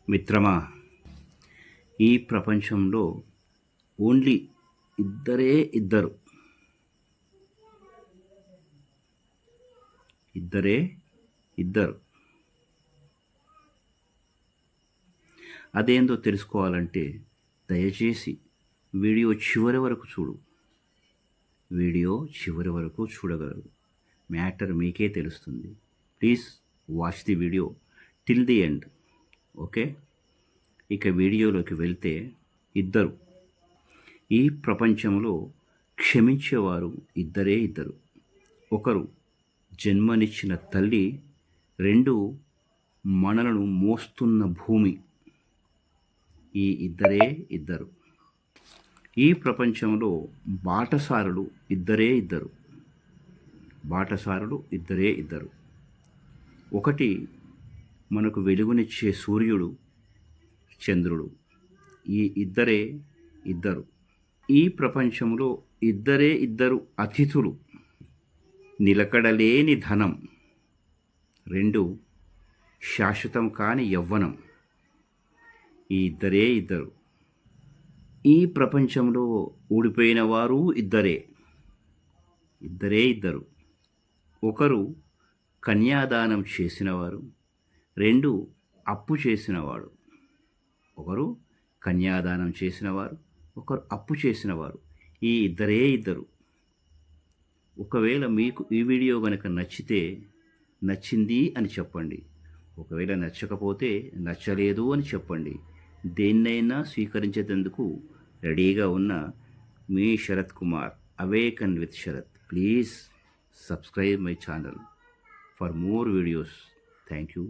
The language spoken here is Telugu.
మిత్రమా, ఈ ప్రపంచంలో ఓన్లీ ఇద్దరే ఇద్దరు ఇద్దరే ఇద్దరు అదేందో తెలుసుకోవాలంటే దయచేసి వీడియో చివరి వరకు చూడు. వీడియో చివరి వరకు చూడగలరు. మ్యాటర్ మీకే తెలుస్తుంది. Please watch the video till the end. Okay, ఇక వీడియోలోకి వెళ్తే, ఇద్దరు ఈ ప్రపంచంలో క్షమించేవారు ఇద్దరే ఇద్దరు. ఒకరు జన్మనిచ్చిన తల్లి, రెండు మనలను మోస్తున్న భూమి. ఈ ఇద్దరే ఇద్దరు. ఈ ప్రపంచంలో బాటసారులు ఇద్దరే ఇద్దరు. బాటసారులు ఇద్దరే ఇద్దరు. ఒకటి మనకు వెలుగునిచ్చే సూర్యుడు, చంద్రుడు. ఈ ఇద్దరే ఇద్దరు. ఈ ప్రపంచంలో ఇద్దరే ఇద్దరు అతిథులు. నిలకడలేని ధనం, రెండు శాశ్వతం కాని యవ్వనం. ఈ ఇద్దరే ఇద్దరు. ఈ ప్రపంచంలో ఊడిపోయిన వారు ఇద్దరే ఇద్దరు. ఒకరు కన్యాదానం చేసినవారు, రెండు అప్పు చేసినవాడు. ఒకరు కన్యాదానం చేసినవారు, ఒకరు అప్పు చేసినవారు. ఈ ఇద్దరే ఇద్దరు. ఒకవేళ మీకు ఈ వీడియో కనుక నచ్చితే నచ్చింది అని చెప్పండి. ఒకవేళ నచ్చకపోతే నచ్చలేదు అని చెప్పండి. దేన్నైనా స్వీకరించేందుకు రెడీగా ఉన్న మీ Sarath Kumar, awaken with Sarath. Please subscribe my channel for more videos. Thank you.